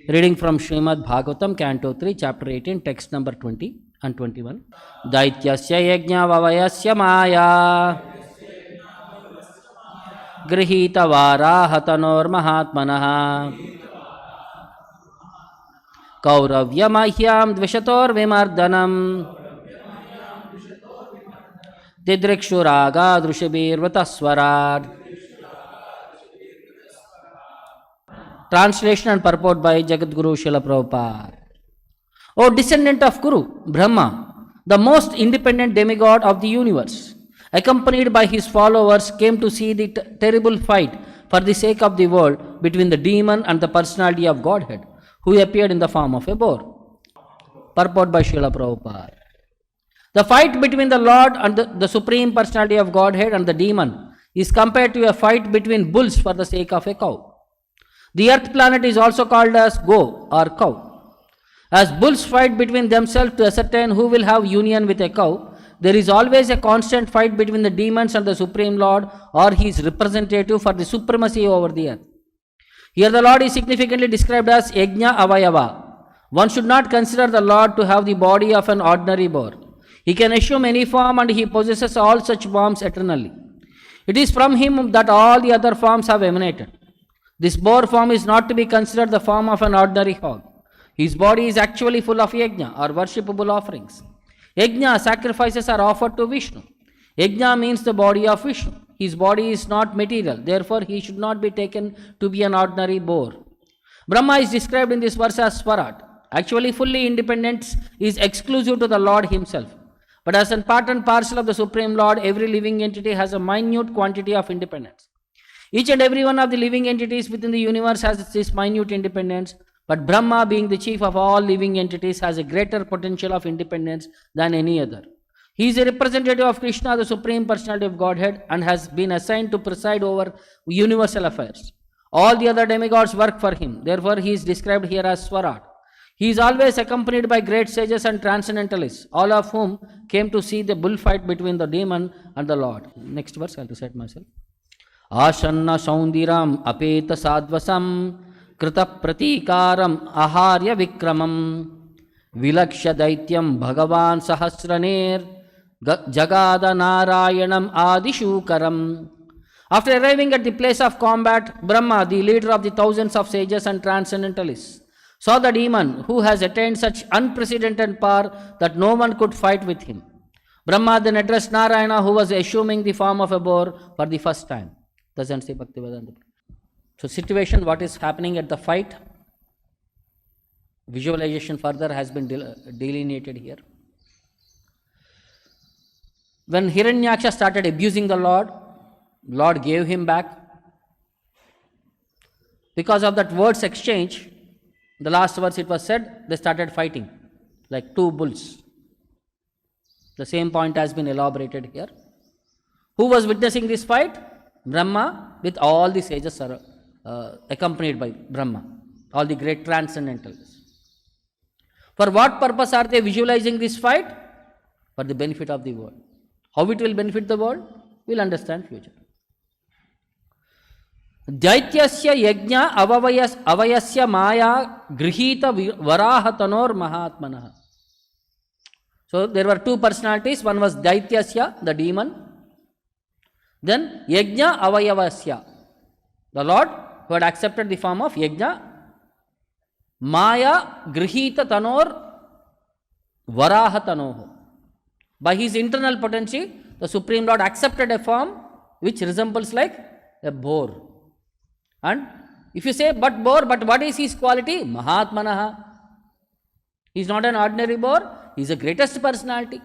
Reading from Srimad Bhagavatam, Canto 3, Chapter 18, text number 20 and 21. Daityasya yajna vavayasya maya grihita varaha tanor mahatmanaha kauravya mahyam dvishator vimardanam didrikshuraga drushabir vataswarad. Translation and purport by Jagadguru Srila Prabhupada. O descendant of Guru, Brahma, the most independent demigod of the universe, accompanied by his followers, came to see the terrible fight for the sake of the world between the demon and the personality of Godhead, who appeared in the form of a boar. Purport by Srila Prabhupada. The fight between the Lord and the Supreme Personality of Godhead and the demon is compared to a fight between bulls for the sake of a cow. The earth planet is also called as go or cow. As bulls fight between themselves to ascertain who will have union with a cow, there is always a constant fight between the demons and the Supreme Lord or his representative for the supremacy over the earth. Here the Lord is significantly described as Yajna Avayava. One should not consider the Lord to have the body of an ordinary boar. He can assume any form and he possesses all such forms eternally. It is from him that all the other forms have emanated. This boar form is not to be considered the form of an ordinary hog. His body is actually full of yajna or worshipable offerings. Yajna, sacrifices, are offered to Vishnu. Yajna means the body of Vishnu. His body is not material, therefore he should not be taken to be an ordinary boar. Brahma is described in this verse as Swarat. Actually, fully independence is exclusive to the Lord himself. But as a part and parcel of the Supreme Lord, every living entity has a minute quantity of independence. Each and every one of the living entities within the universe has this minute independence, but Brahma, being the chief of all living entities, has a greater potential of independence than any other. He is a representative of Krishna, the Supreme Personality of Godhead, and has been assigned to preside over universal affairs. All the other demigods work for him, therefore he is described here as Swarat. He is always accompanied by great sages and transcendentalists, all of whom came to see the bullfight between the demon and the Lord. Next verse, I'll recite myself. Ashanna saundiram apeta sadvasam krita pratikaram aharya vikramam vilaksha daityam bhagavan sahasraner jagada narayanam adishukaram. After arriving at the place of combat, Brahma, the leader of the thousands of sages and transcendentalists, saw the demon who has attained such unprecedented power that no one could fight with him. Brahma then addressed Narayana, who was assuming the form of a boar for the first time. Doesn't say Bhakti Vedanta. So situation, what is happening at the fight, visualization further has been delineated here. When Hiranyaksha started abusing the Lord gave him back. Because of that words exchange, the last verse it was said, they started fighting like two bulls. The same point has been elaborated here. Who was witnessing this fight? Brahma, with all the sages accompanied by Brahma, all the great transcendentalists. For what purpose are they visualizing this fight? For the benefit of the world. How it will benefit the world? We'll understand future. Daityasya yajna avayasya maya grihita varaha tanor mahatmanaha. So there were two personalities. One was Daityasya, the demon. Then Yajna Avayavasya, the Lord who had accepted the form of Yajna, Maya Grihita Tanor Varaha Tanoho. By his internal potency, the Supreme Lord accepted a form which resembles like a boar. And if you say, but boar, but what is his quality? Mahatmanaha. He is not an ordinary boar, he is the greatest personality.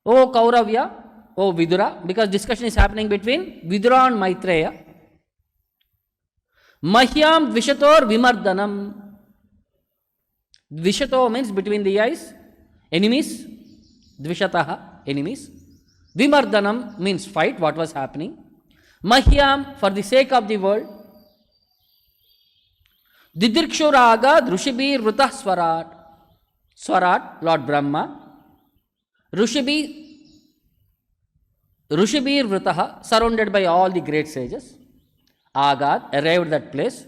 O Kauravya, O Vidura, because discussion is happening between Vidura and Maitreya. Mahyam Dvishator Vimardanam. Dvishato means between the eyes, enemies. Dvishataha, enemies. Vimardanam means fight, what was happening. Mahyam, for the sake of the world. Didrikshuraga Drushibhi Vrutah Swarat. Swarat, Lord Brahma. Rushibir Vritaha, surrounded by all the great sages. Agad, arrived at that place.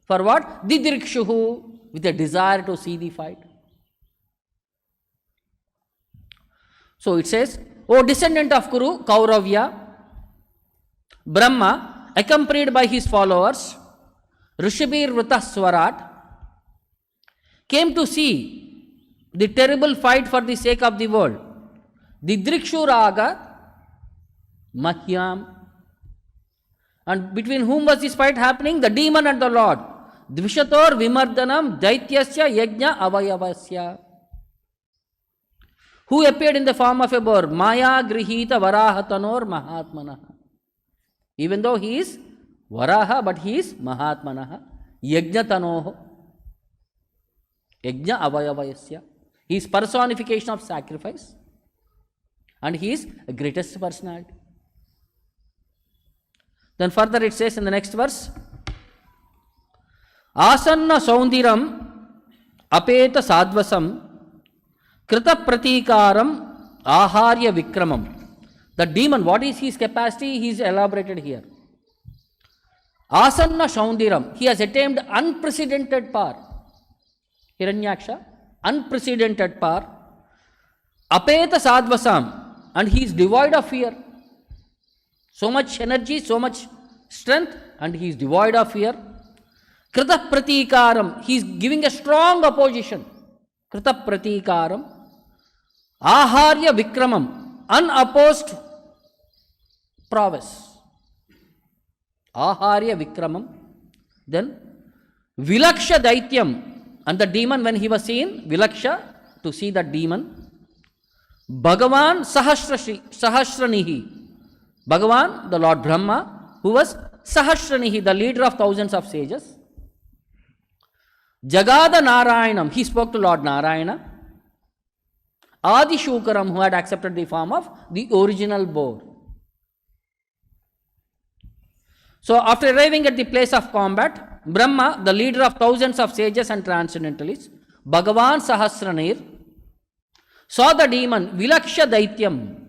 For what? Didrikshuhu, with a desire to see the fight. So it says, O descendant of Kuru, Kauravya, Brahma, accompanied by his followers, Rishabir Vrita Swarat, came to see the terrible fight for the sake of the world. Didrikshu Raga Mahyam. And between whom was this fight happening? The demon and the Lord. Dvishator Vimardanam Daityasya Yajna Avayavasya. Who appeared in the form of a boar? Maya Grihita Varaha Tanor Mahatmana. Even though he is Varaha, but he is Mahatmana. Yajna Tanoho. Yajna Avayavasya. He is personification of sacrifice. And he is the greatest personality. Then further it says in the next verse, Asanna Saundiram Apeta Sadvasam Krita Pratikaram Aharya Vikramam. The demon, what is his capacity? He is elaborated here. Asanna Saundiram, he has attained unprecedented power. Hiranyaksha, unprecedented power. Apeta Sadvasam, and he is devoid of fear. So much energy, so much strength, and he is devoid of fear. Krita Pratikaram, he is giving a strong opposition. Krita Pratikaram. Aharya Vikramam, unopposed prowess. Aharya Vikramam. Then Vilaksha Daityam, and the demon, when he was seen, Vilaksha, to see the demon. Bhagavan Sahasranihi. Bhagavan, the Lord Brahma, who was Sahasranihi, the leader of thousands of sages. Jagada Narayanam, he spoke to Lord Narayana. Adi Shukaram, who had accepted the form of the original boar. So after arriving at the place of combat, Brahma, the leader of thousands of sages and transcendentalists, Bhagavan Sahasranir, saw the demon Vilaksha Daityam,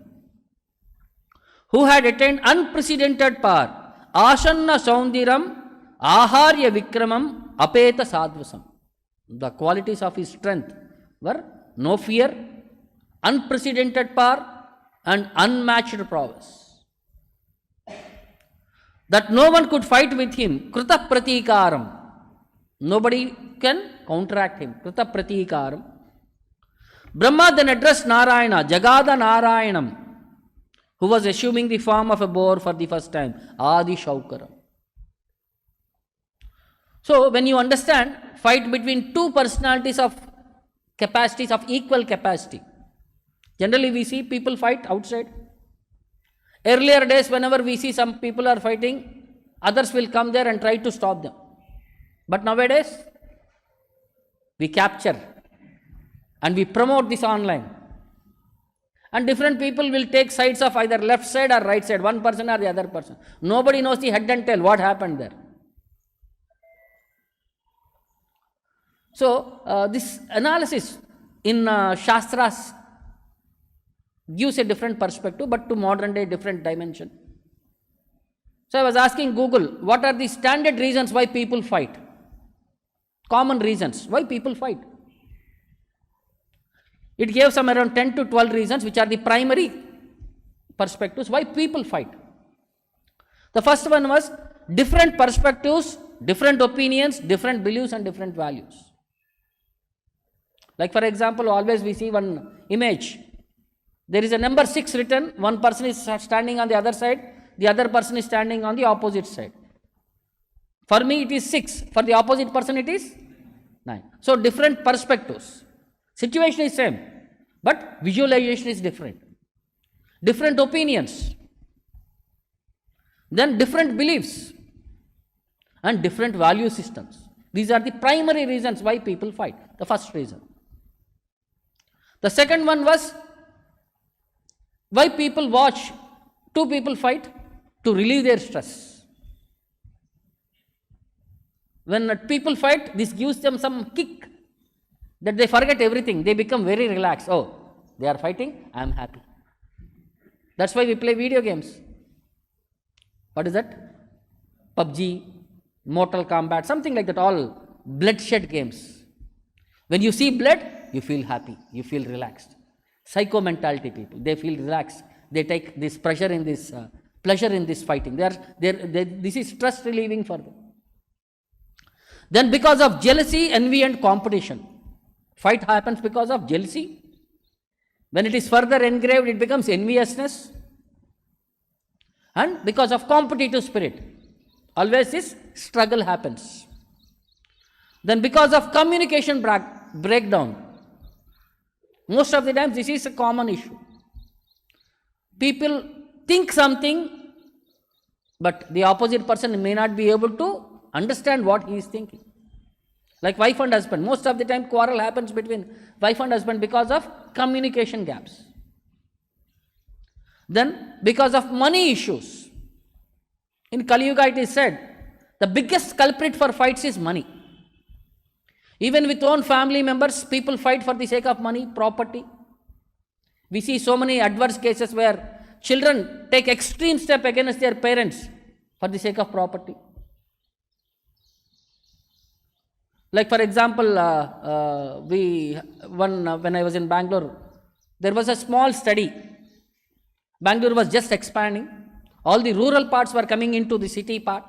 who had attained unprecedented power. Ashanna Saundiram, Aharya Vikramam, Apeta Sadvasam. The qualities of his strength were no fear, unprecedented power, and unmatched prowess. That no one could fight with him. Krita Pratikaram. Nobody can counteract him. Krita Pratikaram. Brahma then addressed Narayana, Jagada Narayanam, who was assuming the form of a boar for the first time. Adi Shaukaram. So, when you understand fight between two personalities of capacities of equal capacity, generally we see people fight outside. Earlier days, whenever we see some people are fighting, others will come there and try to stop them. But nowadays, we capture and we promote this online. And different people will take sides of either left side or right side, one person or the other person. Nobody knows the head and tail, what happened there. So, this analysis in Shastras gives a different perspective, but to modern day different dimension. So I was asking Google, what are the standard reasons why people fight? Common reasons why people fight. It gave some around 10 to 12 reasons, which are the primary perspectives why people fight. The first one was different perspectives, different opinions, different beliefs and different values. Like for example, always we see one image. There is a number 6 written, one person is standing on the other side, the other person is standing on the opposite side. For me it is 6, for the opposite person it is 9. So different perspectives. Situation is same, but visualization is different. Different opinions. Then different beliefs and different value systems. These are the primary reasons why people fight. The first reason. The second one was why people watch two people fight to relieve their stress. When people fight, this gives them some kick that they forget everything. They become very relaxed. Oh, they are fighting, I am happy. That's why we play video games. What is that? PUBG, Mortal Kombat, something like that, all bloodshed games. When you see blood, you feel happy, you feel relaxed. Psycho mentality people, they feel relaxed. They take this pleasure in this fighting. This is stress relieving for them. Then because of jealousy, envy and competition. Fight happens because of jealousy. When it is further engraved, it becomes enviousness. And because of competitive spirit, always this struggle happens. Then because of communication breakdown, most of the times this is a common issue. People think something, but the opposite person may not be able to understand what he is thinking. Like wife and husband, most of the time quarrel happens between wife and husband because of communication gaps. Then because of money issues. In Kali Yuga it is said, the biggest culprit for fights is money. Even with own family members, people fight for the sake of money, property. We see so many adverse cases where children take extreme step against their parents for the sake of property. Like for example, when I was in Bangalore, there was a small study. Bangalore was just expanding. All the rural parts were coming into the city part.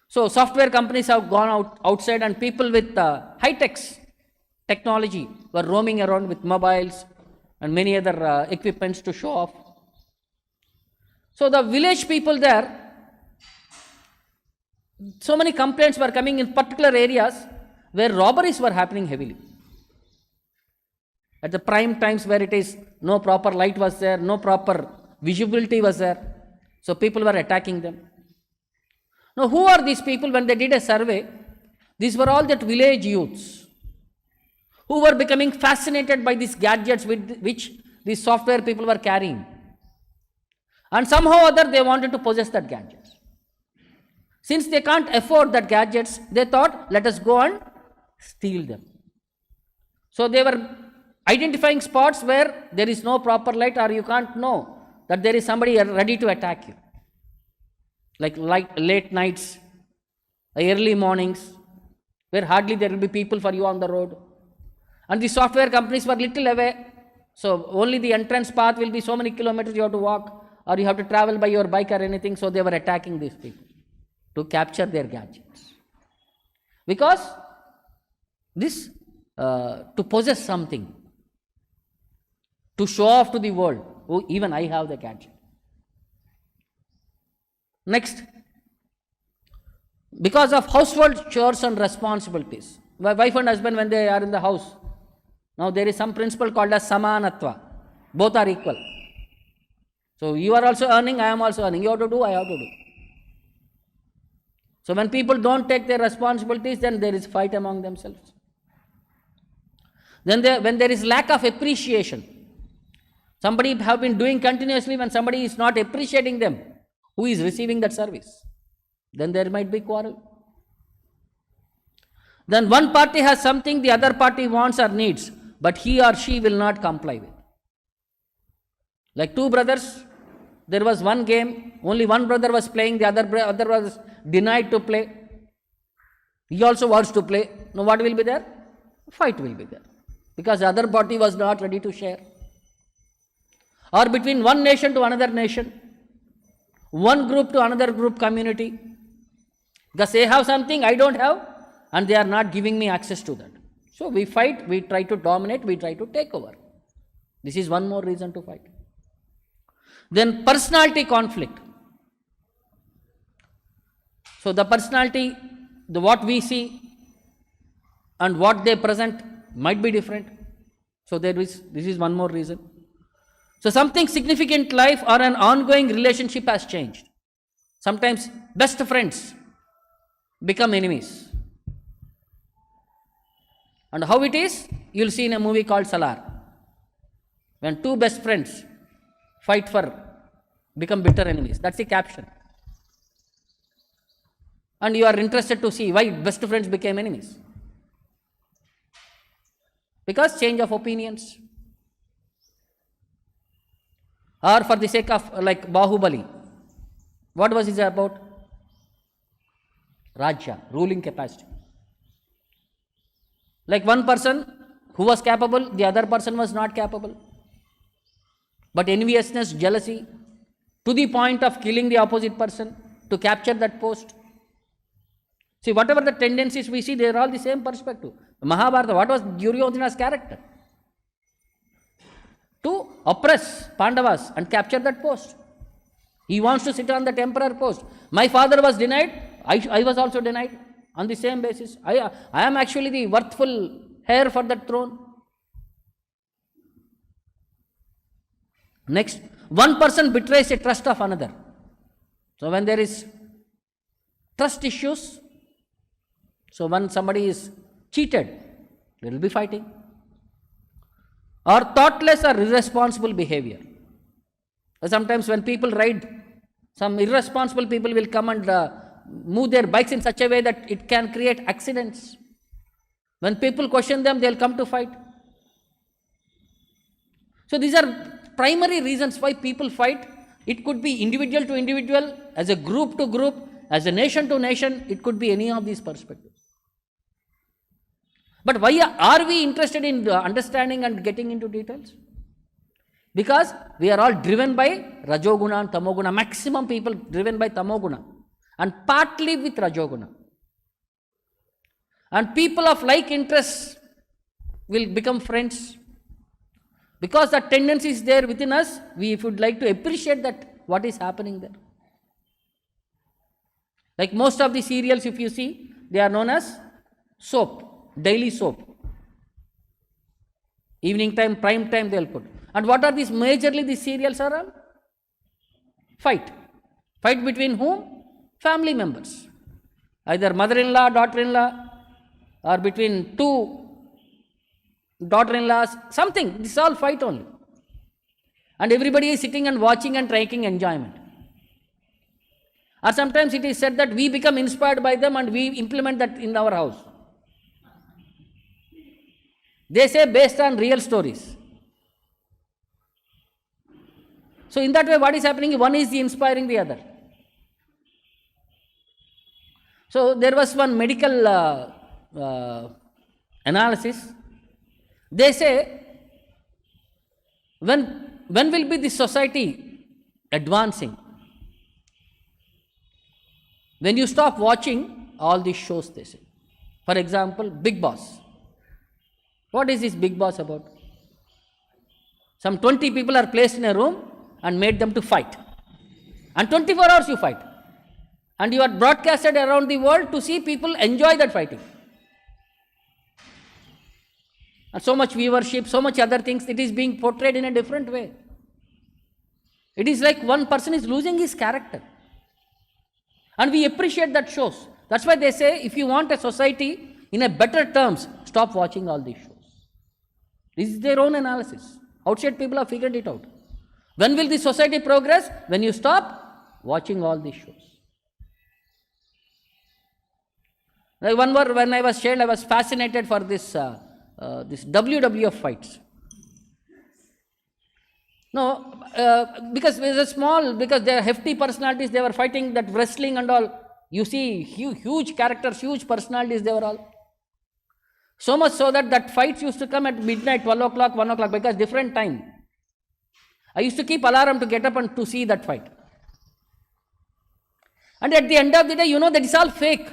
So software companies have gone outside, and people with high-tech technology were roaming around with mobiles and many other equipments to show off. So the village people there, so many complaints were coming in particular areas where robberies were happening heavily. At the prime times where it is no proper light was there, no proper visibility was there, so people were attacking them. Now who are these people? When they did a survey, these were all that village youths who were becoming fascinated by these gadgets which these software people were carrying. And somehow or other they wanted to possess that gadget. Since they can't afford that gadgets, they thought, let us go and steal them. So they were identifying spots where there is no proper light, or you can't know that there is somebody ready to attack you. Like late nights, early mornings, where hardly there will be people for you on the road. And the software companies were little away, so only the entrance path will be so many kilometers you have to walk, or you have to travel by your bike or anything, so they were attacking these people to capture their gadgets. Because this, to possess something, to show off to the world, oh, even I have the gadget. Next, because of household chores and responsibilities. Wife and husband, when they are in the house, now there is some principle called as samanatva. Both are equal. So you are also earning, I am also earning. You have to do, I have to do. So when people don't take their responsibilities, then there is fight among themselves. Then when there is lack of appreciation, somebody have been doing continuously, when somebody is not appreciating them, who is receiving that service, then there might be quarrel. Then one party has something the other party wants or needs, but he or she will not comply with. Like two brothers, there was one game, only one brother was playing, the other was denied to play. He also wants to play. Now what will be there? Fight will be there, because the other party was not ready to share. Or between one nation to another nation, one group to another group community, because they have something I don't have, and they are not giving me access to that. So we fight, we try to dominate, we try to take over. This is one more reason to fight. Then personality conflict. So the personality, what we see and what they present might be different. So this is one more reason. So something significant in life or an ongoing relationship has changed. Sometimes best friends become enemies. And how it is, you will see in a movie called Salar. When two best friends fight become bitter enemies. That's the caption. And you are interested to see why best friends became enemies. Because change of opinions. Or for the sake of like Bahubali. What was it about? Rajya, ruling capacity. Like one person who was capable, the other person was not capable. But enviousness, jealousy, to the point of killing the opposite person to capture that post. See, whatever the tendencies we see, they are all the same perspective. Mahabharata, what was Duryodhana's character? To oppress Pandavas and capture that post. He wants to sit on the emperor post. My father was denied, I was also denied on the same basis. I am actually the worthful heir for that throne. Next, one person betrays a trust of another. So when there is trust issues, so when somebody is cheated, there will be fighting. Or thoughtless or irresponsible behavior. Sometimes when people ride, some irresponsible people will come and move their bikes in such a way that it can create accidents. When people question them, they will come to fight. So these are primary reasons why people fight. It could be individual to individual, as a group to group, as a nation to nation. It could be any of these perspectives. But why are we interested in understanding and getting into details? Because we are all driven by Rajoguna and Tamoguna. Maximum people driven by Tamoguna and partly with Rajoguna. And people of like interests will become friends. Because that tendency is there within us, we would like to appreciate that what is happening there. Like most of the serials, if you see, they are known as soap. Daily soap. Evening time, prime time they will put. And what are these majorly these serials are all? Fight. Fight between whom? Family members. Either mother-in-law, daughter-in-law, or between two daughter-in-laws, something. This is all fight only. And everybody is sitting and watching and taking enjoyment. Or sometimes it is said that we become inspired by them and we implement that in our house. They say based on real stories. So in that way, what is happening? One is inspiring the other. So there was one medical analysis. They say, when will be the society advancing? When you stop watching all these shows, they say. For example, Big Boss. What is this Big Boss about? Some 20 people are placed in a room and made them to fight. And 24 hours you fight. And you are broadcasted around the world to see people enjoy that fighting. And so much viewership, so much other things, it is being portrayed in a different way. It is like one person is losing his character. And we appreciate that shows. That's why they say, if you want a society in a better terms, stop watching all these shows. This is their own analysis. Outside people have figured it out. When will the society progress? When you stop watching all these shows. Like one more, when I was child, I was fascinated for this WWF fights. No, because they are hefty personalities, they were fighting that wrestling and all. You see huge characters, huge personalities, they were all. So much so that fights used to come at midnight, 12 o'clock, 1 o'clock, because different time. I used to keep alarm to get up and to see that fight. And at the end of the day, that is all fake.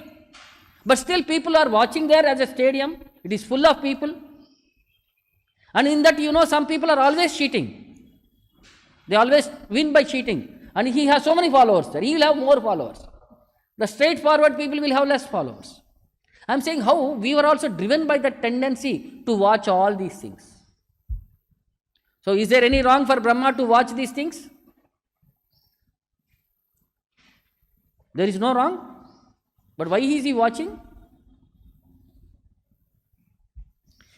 But still people are watching there as a stadium. It is full of people. And in that, some people are always cheating. They always win by cheating. And he has so many followers there. He will have more followers. The straightforward people will have less followers. I am saying how we were also driven by the tendency to watch all these things. So is there any wrong for Brahma to watch these things? There is no wrong. But why is he watching?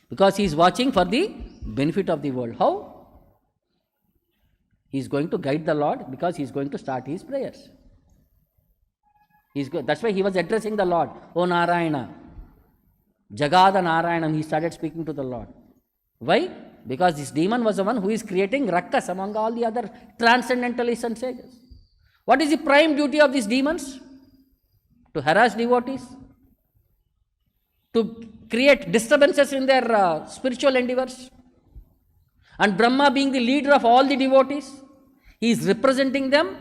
Because he is watching for the benefit of the world. How? He is going to guide the Lord because he is going to start his prayers. That's why he was addressing the Lord. O Narayana, Jagada Narayanam, he started speaking to the Lord. Why? Because this demon was the one who is creating rakkas among all the other transcendentalists and sages. What is the prime duty of these demons? to harass devotees, to create disturbances in their spiritual endeavors. And Brahma, being the leader of all the devotees, he is representing them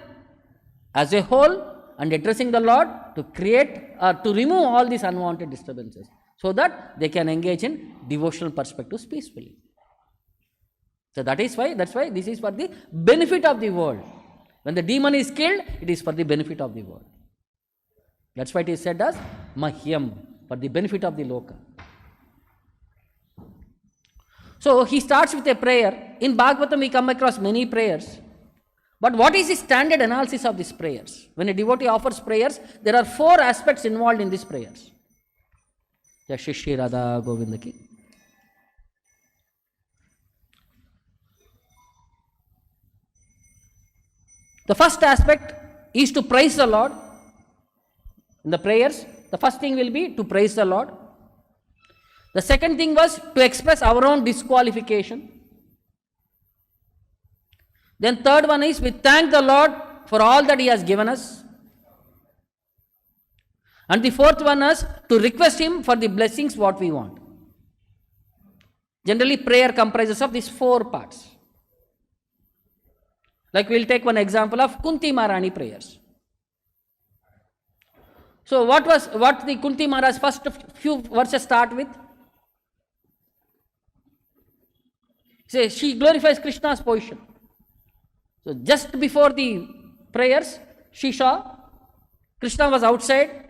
as a whole and addressing the Lord to create or to remove all these unwanted disturbances so that they can engage in devotional perspectives peacefully. So that's why this is for the benefit of the world. When the demon is killed, it is for the benefit of the world. That's why it is said as Mahyam, for the benefit of the Loka. So he starts with a prayer. In Bhagavatam we come across many prayers. But what is the standard analysis of these prayers? When a devotee offers prayers, there are 4 aspects involved in these prayers. Sri Radha Govinda ki. The first aspect is to praise the Lord. In the prayers, the first thing will be to praise the Lord. The second thing was to express our own disqualification. Then third one is we thank the Lord for all that He has given us. And the fourth one is to request Him for the blessings what we want. Generally prayer comprises of these 4 parts. Like we will take one example of Kunti Maharani prayers. So what the Kunti Maharaj's first few verses start with? Say she glorifies Krishna's position. So just before the prayers, she saw Krishna was outside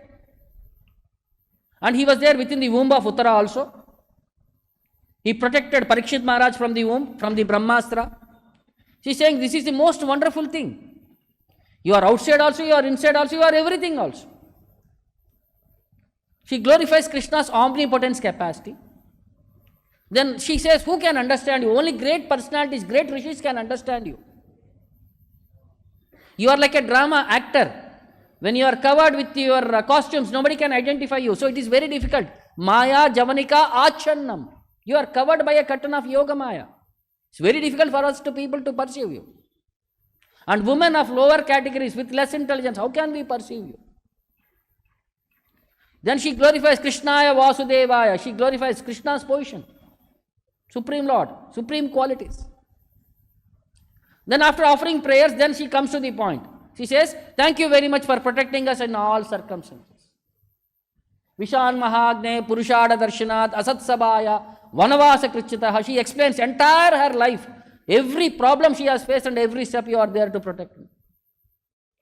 and he was there within the womb of Uttara also. He protected Parikshit Maharaj from the womb, from the Brahmastra. She is saying this is the most wonderful thing. You are outside also, you are inside also, you are everything also. She glorifies Krishna's omnipotence capacity. Then she says, who can understand you? Only great personalities, great rishis can understand you. You are like a drama actor. When you are covered with your costumes, nobody can identify you. So it is very difficult. Maya Javanika Achannam. You are covered by a curtain of Yoga Maya. It's very difficult for us people to perceive you. And women of lower categories with less intelligence, how can we perceive you? Then she glorifies Krishnaya Vasudevaya. She glorifies Krishna's position. Supreme Lord, supreme qualities. Then after offering prayers, then she comes to the point. She says, thank you very much for protecting us in all circumstances. Vishan Mahagne Purushada Darshanat Asat Sabaya Vanavasa Krichitaha. She explains entire her life. Every problem she has faced and every step you are there to protect me.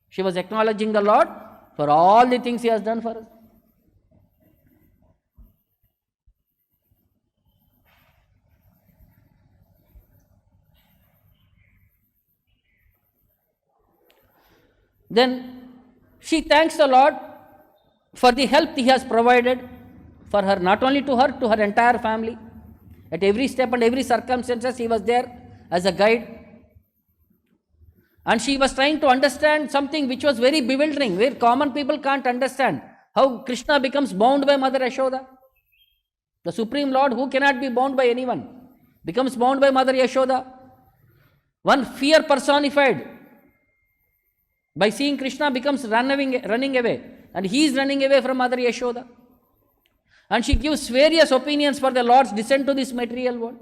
She was acknowledging the Lord for all the things He has done for us. Then she thanks the Lord for the help He has provided for her, not only to her entire family. At every step and every circumstances, He was there as a guide. And she was trying to understand something which was very bewildering, where common people can't understand. How Krishna becomes bound by Mother Yashoda. The Supreme Lord, who cannot be bound by anyone, becomes bound by Mother Yashoda. One fear personified. By seeing Krishna becomes running away. And he is running away from Mother Yashoda. And she gives various opinions for the Lord's descent to this material world.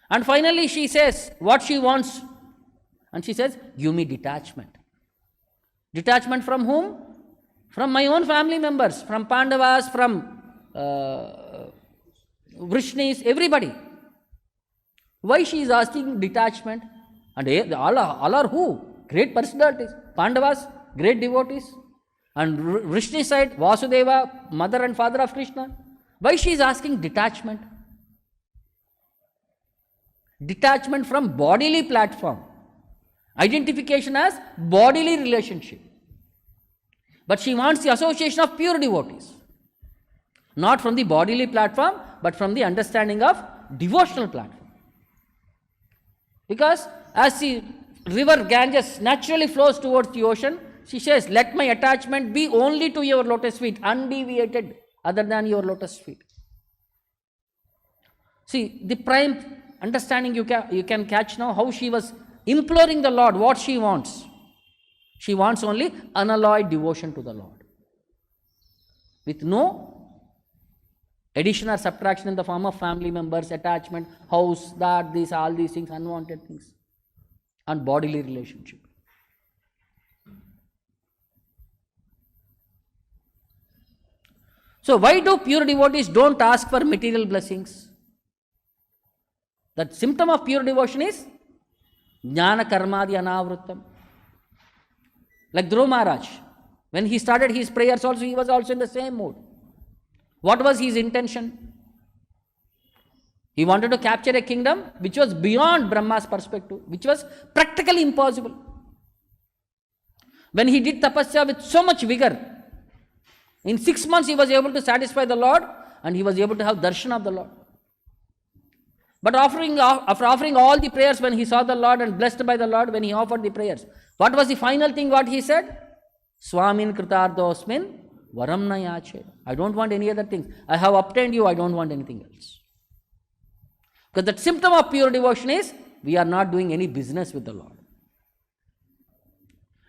And finally she says what she wants. And she says, give me detachment. Detachment from whom? From my own family members. From Pandavas, from Vrishnis, everybody. Why she is asking detachment? And all are who? Great personalities. Pandavas, great devotees. And Vrishni side, Vasudeva, mother and father of Krishna. Why she is asking detachment? Detachment from bodily platform. Identification as bodily relationship. But she wants the association of pure devotees. Not from the bodily platform, but from the understanding of devotional platform. Because as the river Ganges naturally flows towards the ocean, she says, let my attachment be only to your lotus feet, undeviated other than your lotus feet. See, the prime understanding you can catch now, how she was imploring the Lord what she wants. She wants only unalloyed devotion to the Lord, with no addition or subtraction in the form of family members, attachment, house, that, this, all these things, unwanted things, and bodily relationship. So why do pure devotees don't ask for material blessings? That symptom of pure devotion is jnana karmadi anavrittam. Like Dhruva Maharaj, when he started his prayers also, he was also in the same mood. What was his intention? He wanted to capture a kingdom which was beyond Brahma's perspective, which was practically impossible. When he did tapasya with so much vigor, in 6 months he was able to satisfy the Lord and he was able to have darshan of the Lord. But after offering all the prayers, when he saw the Lord and blessed by the Lord, when he offered the prayers, what was the final thing what he said? Swamin Kritardosmin Varam na yache. I don't want any other things. I have obtained you, I don't want anything else. Because that symptom of pure devotion is we are not doing any business with the Lord.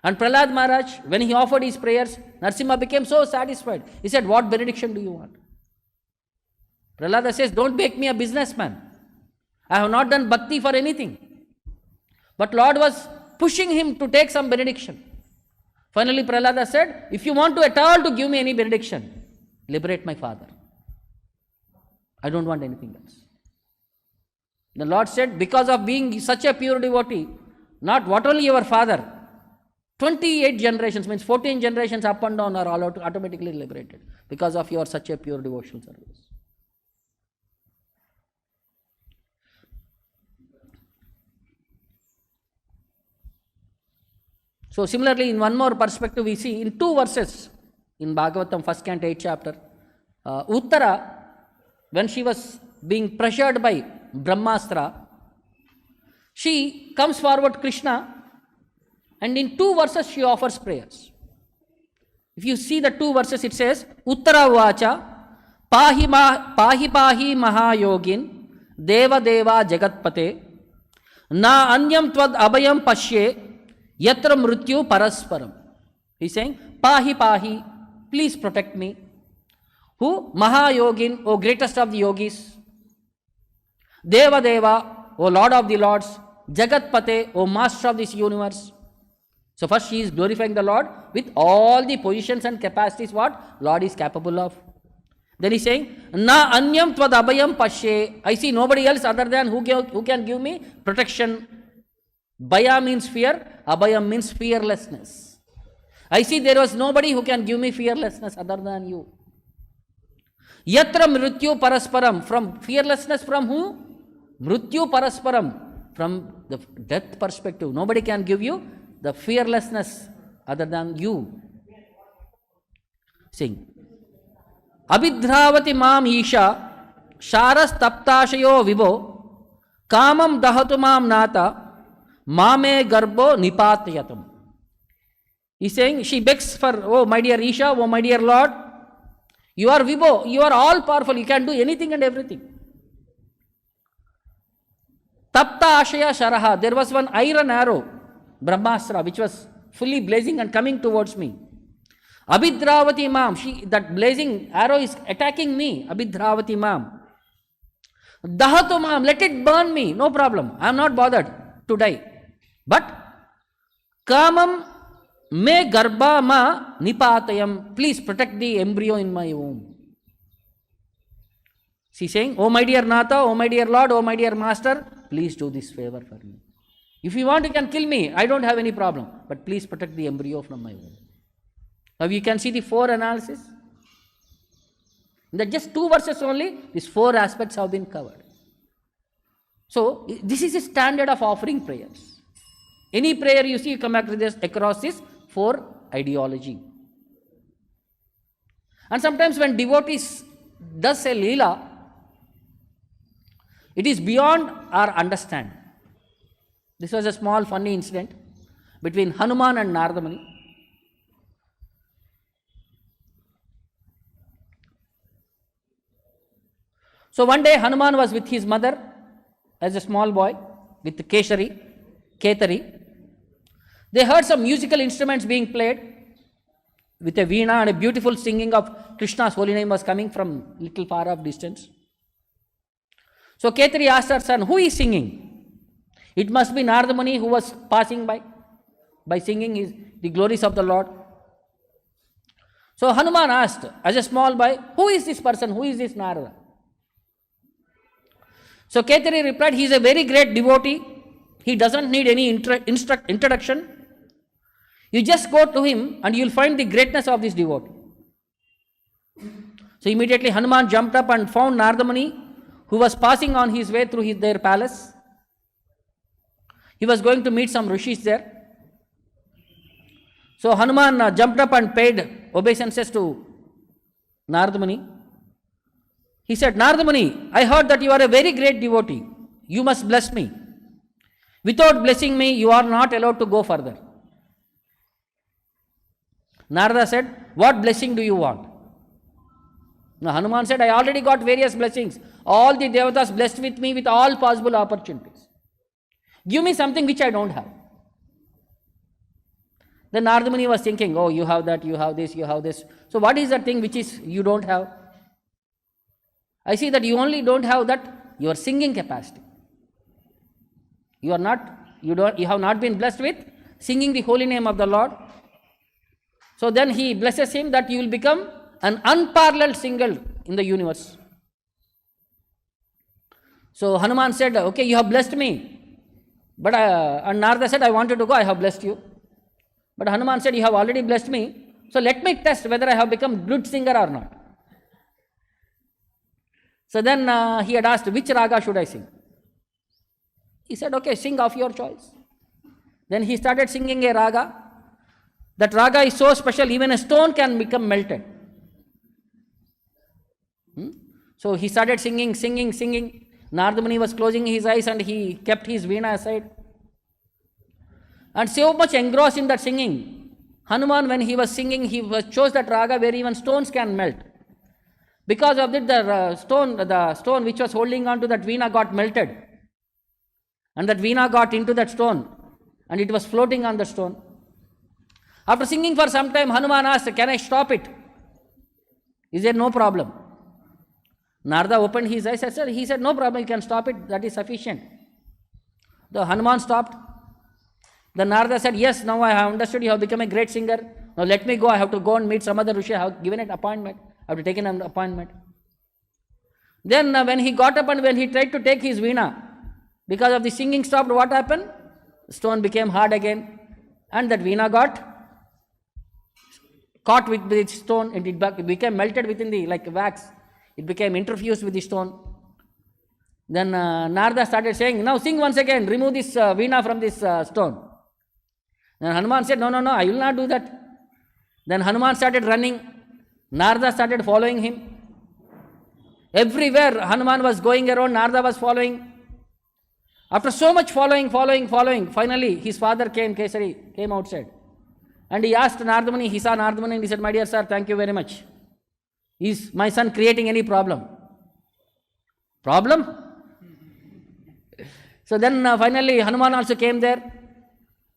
And Prahlad Maharaj, when he offered his prayers, Narsimha became so satisfied. He said, what benediction do you want? Prahlada says, don't make me a businessman. I have not done bhakti for anything. But Lord was pushing him to take some benediction. Finally, Prahlada said, if you want to at all to give me any benediction, liberate my father. I don't want anything else. The Lord said, because of being such a pure devotee, not only your father, 28 generations, means 14 generations up and down are all automatically liberated because of your such a pure devotional service. So similarly, in one more perspective, we see in 2 verses in Bhagavatam, 1st canto, 8th chapter, Uttara, when she was being pressured by Brahmastra, she comes forward Krishna, and in 2 verses she offers prayers. If you see the 2 verses, it says, Uttara vacha, pahi maha yogin, deva deva jagatpate, na anyam tvad abhayam pashye, yatra mrityu parasparam. He's saying, pahi, please protect me. Who? Maha yogin, O greatest of the yogis. Deva deva, O Lord of the lords. Jagatpate, O master of this universe. So first she is glorifying the Lord with all the positions and capacities what Lord is capable of. Then he is saying, Na anyam tvad abhayam pashe. I see nobody else other than who can give me protection. Bhaya means fear, abhayam means fearlessness. I see there was nobody who can give me fearlessness other than you. Yatra mrityu parasparam. From fearlessness from who? Mrityu parasparam. From the death perspective. Nobody can give you the fearlessness other than you. Sing. Abhidravati mam isha sharas taptashayo vibo kamam dahatu mam nata mame garbo nipatyatam. He's saying, she begs for, oh my dear Isha, oh my dear Lord, you are Vibho, you are all powerful, you can do anything and everything. Tapta ashaya sharaha, there was one iron arrow, Brahmastra, which was fully blazing and coming towards me. Abhidravati mam, that blazing arrow is attacking me, Abhidravati mam. Dahatu mam, let it burn me, no problem, I am not bothered to die. But, kamam me garbha ma nipatayam, please protect the embryo in my womb. She is saying, oh my dear Nata, oh my dear Lord, oh my dear Master, please do this favor for me. If you want, you can kill me, I don't have any problem, but please protect the embryo from my womb. Now you can see the 4 analysis. In the just 2 verses only, these 4 aspects have been covered. So, this is a standard of offering prayers. Any prayer you see, you come across this 4 ideology. And sometimes when devotees does a leela, it is beyond our understanding. This was a small funny incident between Hanuman and Narada Muni. So one day Hanuman was with his mother as a small boy with Ketari. They heard some musical instruments being played with a veena, and a beautiful singing of Krishna's holy name was coming from little far off distance. So Ketari asked her son, who is singing? It must be Narada Muni who was passing by singing the glories of the Lord. So Hanuman asked, as a small boy, who is this person? Who is this Narada? So Ketari replied, he is a very great devotee. He doesn't need any introduction. You just go to him and you will find the greatness of this devotee. So immediately Hanuman jumped up and found Narada Muni, who was passing on his way through their palace. He was going to meet some rishis there. So Hanuman jumped up and paid obeisances to Narada Muni. He said, Narada Muni, I heard that you are a very great devotee. You must bless me. Without blessing me, you are not allowed to go further. Narada said, what blessing do you want? Now Hanuman said, I already got various blessings. All the devatas blessed with me with all possible opportunities. Give me something which I don't have. Then Narada Muni was thinking, oh, you have that, you have this, you have this. So what is the thing which is you don't have? I see that you only don't have that, your singing capacity. You have not been blessed with singing the holy name of the Lord. So then he blesses him that you will become an unparalleled singer in the universe. So Hanuman said, okay, you have blessed me. But and Narada said, I wanted to go, I have blessed you. But Hanuman said, you have already blessed me. So let me test whether I have become good singer or not. So then he had asked, which raga should I sing? He said, okay, sing of your choice. Then he started singing a raga. That raga is so special, even a stone can become melted. So he started singing. Narada Muni was closing his eyes and he kept his veena aside. And so much engrossed in that singing, Hanuman, when he was singing, chose that raga where even stones can melt. Because of it, the stone which was holding on to that veena got melted. And that veena got into that stone and it was floating on the stone. After singing for some time, Hanuman asked, can I stop it? Is there no problem? Narada opened his eyes and said, he said, no problem, you can stop it, that is sufficient. The Hanuman stopped. The Narada said, yes, now I have understood, you have become a great singer. Now let me go, I have to go and meet some other rishi, I have given an appointment, I have to take an appointment. Then when he got up and when he tried to take his veena, because of the singing stopped, what happened? The stone became hard again and that veena got caught with the stone and it became melted within the, like wax. It became interfused with the stone. Then Narada started saying, now sing once again, remove this veena from this stone. Then Hanuman said, no, I will not do that. Then Hanuman started running. Narada started following him. Everywhere Hanuman was going around, Narada was following. After so much following, finally his father came, Kesari, came outside. And he asked Narada Muni, he saw Narada Muni and he said, my dear sir, thank you very much. Is my son creating any problem? Problem? So then finally Hanuman also came there.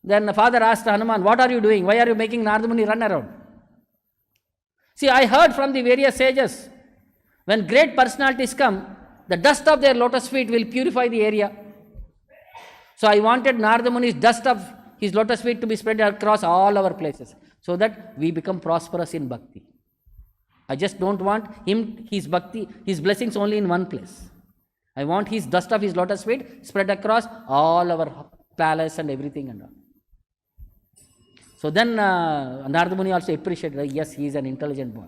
Then the father asked Hanuman, what are you doing? Why are you making Narada Muni run around? See, I heard from the various sages, when great personalities come, the dust of their lotus feet will purify the area. So I wanted Narada Muni's dust of his lotus feet to be spread across all our places, so that we become prosperous in bhakti. I just don't want his bhakti, his blessings only in one place. I want his dust of his lotus feet spread across all our palace and everything and all. So then Narada Muni also appreciated, yes, he is an intelligent boy.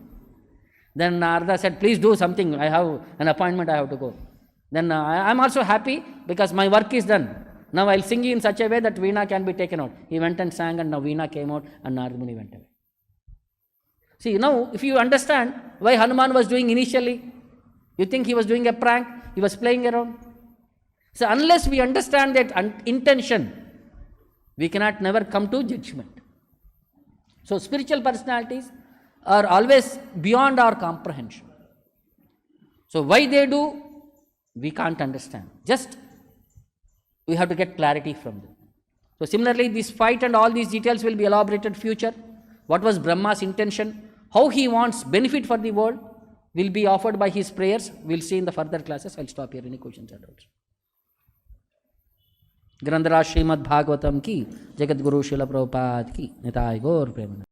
Then Narada said, please do something, I have an appointment, I have to go. Then I am also happy because my work is done. Now I will sing in such a way that veena can be taken out. He went and sang and now veena came out and Narada Muni went away. See, now if you understand why Hanuman was doing initially, you think he was doing a prank, he was playing around. So unless we understand that intention, we cannot never come to judgment. So spiritual personalities are always beyond our comprehension. So why they do, we can't understand. Just we have to get clarity from them. So similarly, this fight and all these details will be elaborated future. What was Brahma's intention? How he wants benefit for the world will be offered by his prayers. We'll see in the further classes. I'll stop here. Any questions or doubts? ग्रंथराज Shrimad Bhagavatam की, जगत गुरु शिल प्रभुपाद की, निताय गौर प्रेम।